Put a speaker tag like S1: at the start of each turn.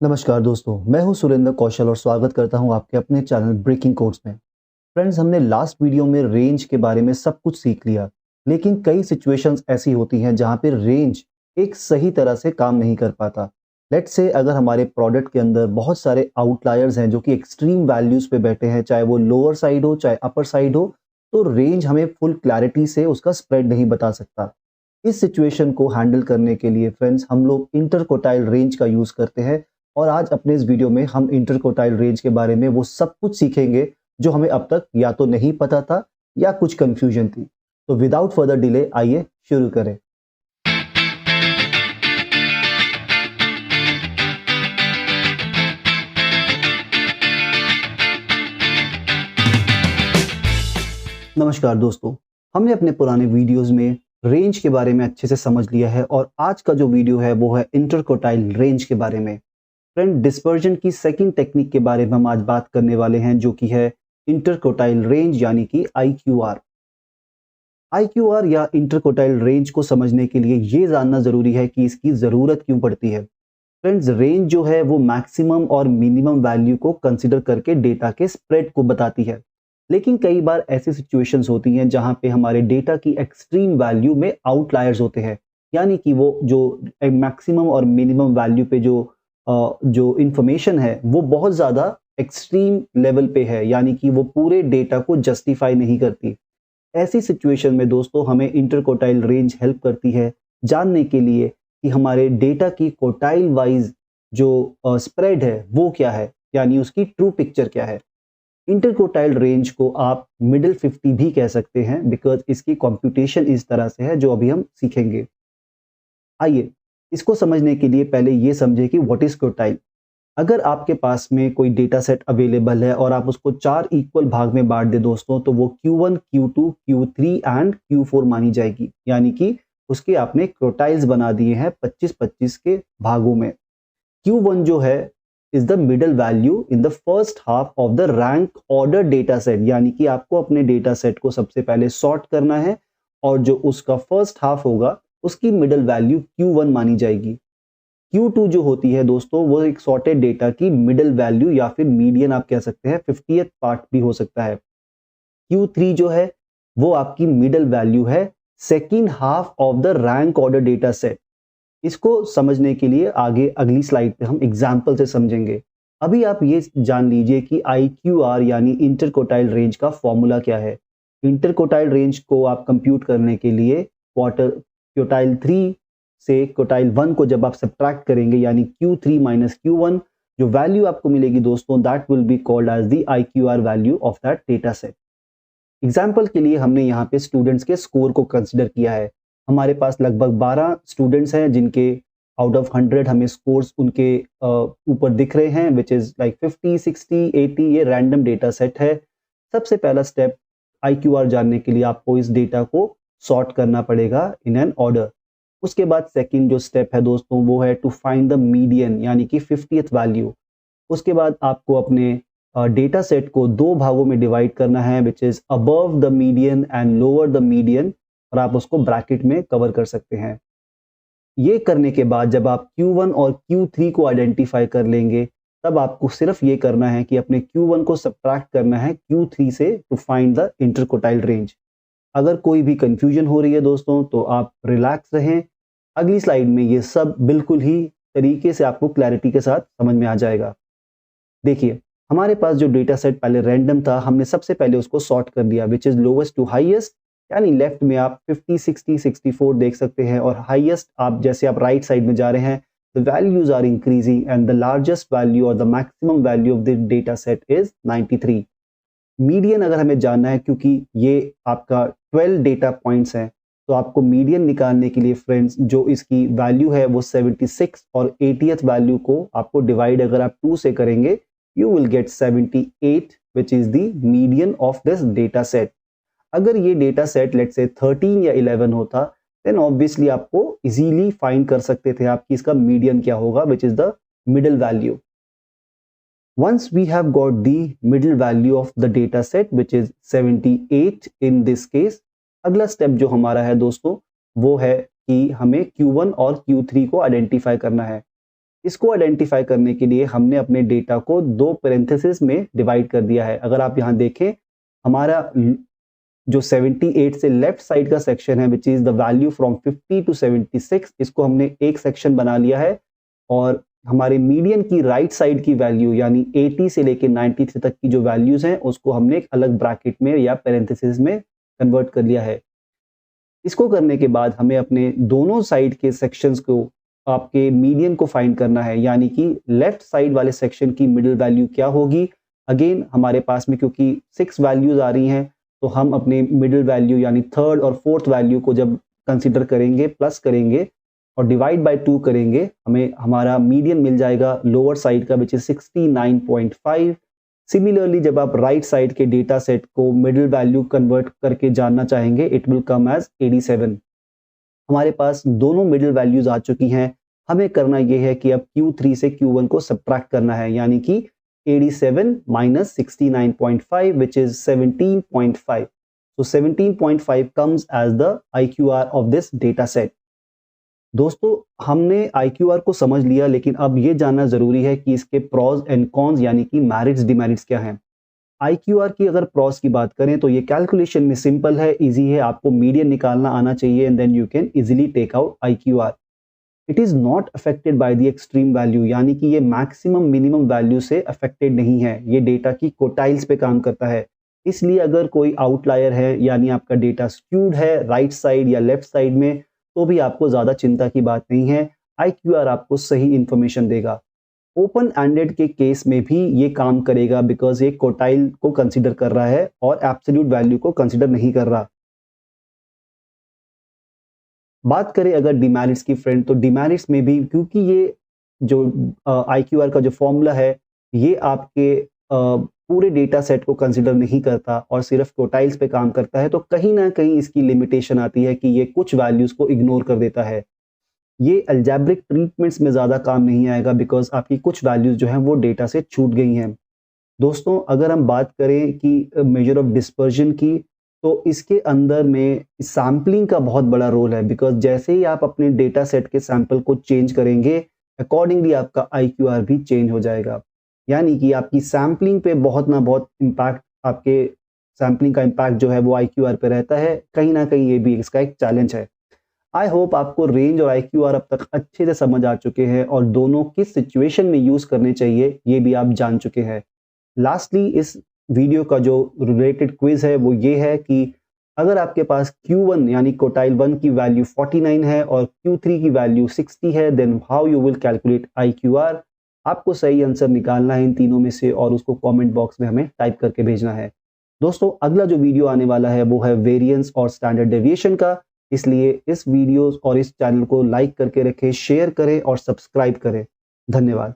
S1: नमस्कार दोस्तों, मैं हूं सुरेंद्र कौशल और स्वागत करता हूं आपके अपने चैनल ब्रेकिंग कोड्स में। फ्रेंड्स, हमने लास्ट वीडियो में रेंज के बारे में सब कुछ सीख लिया, लेकिन कई सिचुएशंस ऐसी होती हैं जहां पे रेंज एक सही तरह से काम नहीं कर पाता। लेट्स से अगर हमारे प्रोडक्ट के अंदर बहुत सारे आउटलायर्स हैं जो कि एक्सट्रीम वैल्यूज पे बैठे हैं, चाहे वो लोअर साइड हो चाहे अपर साइड हो, तो रेंज हमें फुल क्लैरिटी से उसका स्प्रेड नहीं बता सकता। इस सिचुएशन को हैंडल करने के लिए फ्रेंड्स हम लोग इंटरकोटाइल रेंज का यूज करते हैं। और आज अपने इस वीडियो में हम इंटरकोटाइल रेंज के बारे में वो सब कुछ सीखेंगे जो हमें अब तक या तो नहीं पता था या कुछ कंफ्यूजन थी। तो विदाउट फर्दर डिले आइए शुरू करें। नमस्कार दोस्तों, हमने अपने पुराने वीडियोस में रेंज के बारे में अच्छे से समझ लिया है और आज का जो वीडियो है वो है इंटरकोटाइल रेंज के बारे में। फ्रेंड, डिस्पर्जन की सेकंड टेक्निक के बारे में हम आज बात करने वाले हैं जो कि है इंटरकोटाइल रेंज यानी कि आईक्यूआर। आईक्यूआर या इंटरकोटाइल रेंज को समझने के लिए ये जानना जरूरी है कि इसकी जरूरत क्यों पड़ती है। फ्रेंड्स, रेंज जो है वो मैक्सिमम और मिनिमम वैल्यू को कंसिडर करके डेटा के स्प्रेड को बताती है। लेकिन कई बार ऐसी सिचुएशंस होती हैं जहां पे हमारे डेटा की एक्सट्रीम वैल्यू में आउटलायर्स होते हैं, यानी कि वो जो मैक्सिमम और मिनिमम वैल्यू पे जो इंफॉर्मेशन है वो बहुत ज़्यादा एक्सट्रीम लेवल पे है, यानी कि वो पूरे डेटा को जस्टिफाई नहीं करती। ऐसी सिचुएशन में दोस्तों हमें इंटरकोटाइल रेंज हेल्प करती है जानने के लिए कि हमारे डेटा की कोटाइल वाइज जो स्प्रेड है वो क्या है, यानी उसकी ट्रू पिक्चर क्या है। इंटरकोटाइल रेंज को आप मिडिल 50 भी कह सकते हैं बिकॉज इसकी कंप्यूटेशन इस तरह से है जो अभी हम सीखेंगे। आइए इसको समझने के लिए पहले ये समझे कि व्हाट इज क्रोटाइल। अगर आपके पास में कोई डेटा सेट अवेलेबल है और आप उसको 4 इक्वल भाग में बांट दे दोस्तों, तो वो Q1, Q2, Q3 and Q4 मानी जाएगी, यानी कि उसके आपने क्रोटाइल्स बना दिए हैं 25-25 के भागों में। Q1 जो है is the middle value in the first half of the rank order data set, यानी कि आपको अपने डेटा सेट को सबसे पहले सॉर्ट करना है और जो उसका फर्स्ट हाफ होगा उसकी मिडल वैल्यू Q1 मानी जाएगी। Q2 जो होती है दोस्तों वो एक सॉर्टेड डेटा की मिडल वैल्यू या फिर मीडियन आप कह सकते हैं, 50th पार्ट भी हो सकता है। Q3 जो है वो आपकी मिडल वैल्यू है second half of the rank order data set. इसको समझने के लिए आगे अगली स्लाइड पे हम एग्जाम्पल से समझेंगे। अभी आप ये जान लीजिए कि IQR यानी इंटरकोटाइल रेंज का फॉर्मूला क्या है। इंटरकोटाइल रेंज को आप कंप्यूट करने के लिए क्वार्टर क्योटाइल 3 से क्योटाइल 1 को जब आप सब्ट्रैक्ट करेंगे, यानी Q3 माइनस Q1, जो वैल्यू आपको मिलेगी दोस्तों that will be called as the IQR value of that data set. Example के लिए हमने यहाँ पे स्टूडेंट्स के स्कोर को कंसिडर किया है। हमारे पास लगभग 12 स्टूडेंट्स हैं जिनके आउट ऑफ 100 हमें स्कोर्स उनके ऊपर दिख रहे हैं, विच इज लाइक 50, 60, 80। ये रैंडम डेटा सेट है। सबसे पहला स्टेप IQR जानने के लिए आपको इस डेटा को सॉर्ट करना पड़ेगा इन एन ऑर्डर। उसके बाद सेकंड जो स्टेप है दोस्तों वो है टू फाइंड द मीडियन, यानी कि 50th वैल्यू। उसके बाद आपको अपने डेटा सेट को दो भागों में डिवाइड करना है, which is above the median and lower the median, और आप उसको ब्रैकेट में कवर कर सकते हैं। ये करने के बाद जब आप Q1 और Q3 को आइडेंटिफाई कर लेंगे, तब आपको सिर्फ ये करना है कि अपने Q1 को सब्ट्रैक्ट करना है Q3 से टू फाइंड द इंटरकोटाइल रेंज। अगर कोई भी कंफ्यूजन हो रही है दोस्तों तो आप रिलैक्स रहें, अगली स्लाइड में ये सब बिल्कुल ही तरीके से आपको क्लैरिटी के साथ समझ में आ जाएगा। देखिए, हमारे पास जो डेटा सेट पहले रैंडम था, हमने सबसे पहले उसको सॉर्ट कर दिया, which is lowest to highest. यानी लेफ्ट में आप 50, 60, 64 देख सकते हैं और हाईएस्ट आप जैसे आप राइट साइड में जा रहे हैं, the values are increasing and the largest value और the maximum value of the data set is 93। Median अगर हमें जानना है, क्योंकि ये आपका 12 डेटा पॉइंट्स हैं, तो आपको मीडियन निकालने के लिए फ्रेंड्स जो इसकी वैल्यू है वो 76 और 80th वैल्यू को आपको डिवाइड अगर आप 2 से करेंगे, you will get 78, which is the median of this data set। अगर ये डेटा सेट लेट से 13 या 11 होता, देन ऑब्वियसली आपको इजीली फाइंड कर सकते थे आप कि इसका मीडियन क्या होगा, विच is the middle value. Once we have got the middle value of the data set, which is 78 in this case, अगला स्टेप जो हमारा है दोस्तों वो है कि हमें Q1 और Q3 को आइडेंटिफाई करना है। इसको आइडेंटिफाई करने के लिए हमने अपने डेटा को 2 पैरेंथेसिस में डिवाइड कर दिया है। अगर आप यहाँ देखें, हमारा जो 78 से लेफ्ट साइड का सेक्शन है which is the value from 50 to 76, इसको हमने एक सेक्शन बना लिया है, और हमारे मीडियन की राइट साइड की वैल्यू यानी 80 से लेकर 93 तक की जो वैल्यूज हैं उसको हमने एक अलग ब्रैकेट में या पैरेंथेसिस में कन्वर्ट कर लिया है। इसको करने के बाद हमें अपने दोनों साइड के सेक्शंस को, आपके मीडियन को फाइंड करना है, यानी कि लेफ्ट साइड वाले सेक्शन की मिडिल वैल्यू क्या होगी। अगेन हमारे पास में क्योंकि 6 वैल्यूज आ रही हैं, तो हम अपने मिडिल वैल्यू यानी थर्ड और फोर्थ वैल्यू को जब कंसीडर करेंगे, प्लस करेंगे और डिवाइड बाय 2 करेंगे, हमें हमारा मीडियन मिल जाएगा लोअर साइड का विच इज 69.5। सिमिलरली जब आप राइट साइड के डेटा सेट को मिडिल वैल्यू कन्वर्ट करके जानना चाहेंगे, इट विल कम एज 87। हमारे पास दोनों मिडिल वैल्यूज आ चुकी हैं। हमें करना यह है कि अब Q3 से Q1 को सब्ट्रैक्ट करना है, यानी कि 87 minus 69.5 which is 17.5. So 17.5 comes as the IQR of this data set. दोस्तों, हमने IQR को समझ लिया, लेकिन अब ये जानना जरूरी है कि इसके प्रोज एंड कॉन्स यानी कि मेरिट्स डिमेरिट्स क्या हैं। IQR की अगर प्रोज की बात करें तो ये कैलकुलेशन में सिंपल है, इजी है, आपको मीडियन निकालना आना चाहिए and then you can easily take out IQR। It is not affected by the extreme value, यानी कि ये मैक्सिमम मिनिमम वैल्यू से अफेक्टेड नहीं है, ये डेटा की कोटाइल्स पे काम करता है। इसलिए अगर कोई आउटलायर है यानी आपका डेटा स्क्यूड है राइट साइड या लेफ्ट साइड में, तो भी आपको ज्यादा चिंता की बात नहीं है, IQR आपको सही इंफॉर्मेशन देगा। ओपन एंडेड के केस में भी ये काम करेगा बिकॉज ये कोटाइल को कंसिडर कर रहा है और एब्सोल्यूट वैल्यू को कंसिडर नहीं कर रहा। बात करें अगर डिमेरिट्स की फ्रेंड, तो डिमेरिट्स में भी क्योंकि ये जो IQR का जो फॉर्मूला है ये आपके पूरे डेटा सेट को कंसिडर नहीं करता और सिर्फ क्वोटाइल्स पे काम करता है, तो कहीं ना कहीं इसकी लिमिटेशन आती है कि ये कुछ वैल्यूज को इग्नोर कर देता है। ये अलजेब्रिक ट्रीटमेंट्स में ज़्यादा काम नहीं आएगा बिकॉज आपकी कुछ वैल्यूज जो हैं वो डेटा से छूट गई हैं। दोस्तों, अगर हम बात करें कि मेजर ऑफ डिस्पर्जन की, तो इसके अंदर में सैम्पलिंग का बहुत बड़ा रोल है बिकॉज जैसे ही आप अपने डेटा सेट के सैंपल को चेंज करेंगे, अकॉर्डिंगली आपका IQR भी चेंज हो जाएगा। यानी कि आपकी सैम्पलिंग पे बहुत ना बहुत इम्पैक्ट, आपके सैम्पलिंग का इम्पैक्ट जो है वो IQR पे रहता है। कहीं ना कहीं ये भी इसका एक चैलेंज है। आई होप आपको रेंज और IQR अब तक अच्छे से समझ आ चुके हैं और दोनों किस सिचुएशन में यूज करने चाहिए ये भी आप जान चुके हैं। लास्टली इस वीडियो का जो रिलेटेड क्विज है वो ये है कि अगर आपके पास Q1 यानी क्वोटाइल 1 की वैल्यू 49 है और Q3 की वैल्यू 60 है, then how you will calculate IQR। आपको सही आंसर निकालना है इन तीनों में से और उसको कमेंट बॉक्स में हमें टाइप करके भेजना है। दोस्तों, अगला जो वीडियो आने वाला है वो है वेरिएंस और स्टैंडर्ड डेविएशन का, इसलिए इस वीडियो और इस चैनल को लाइक करके रखें, शेयर करें और सब्सक्राइब करें। धन्यवाद।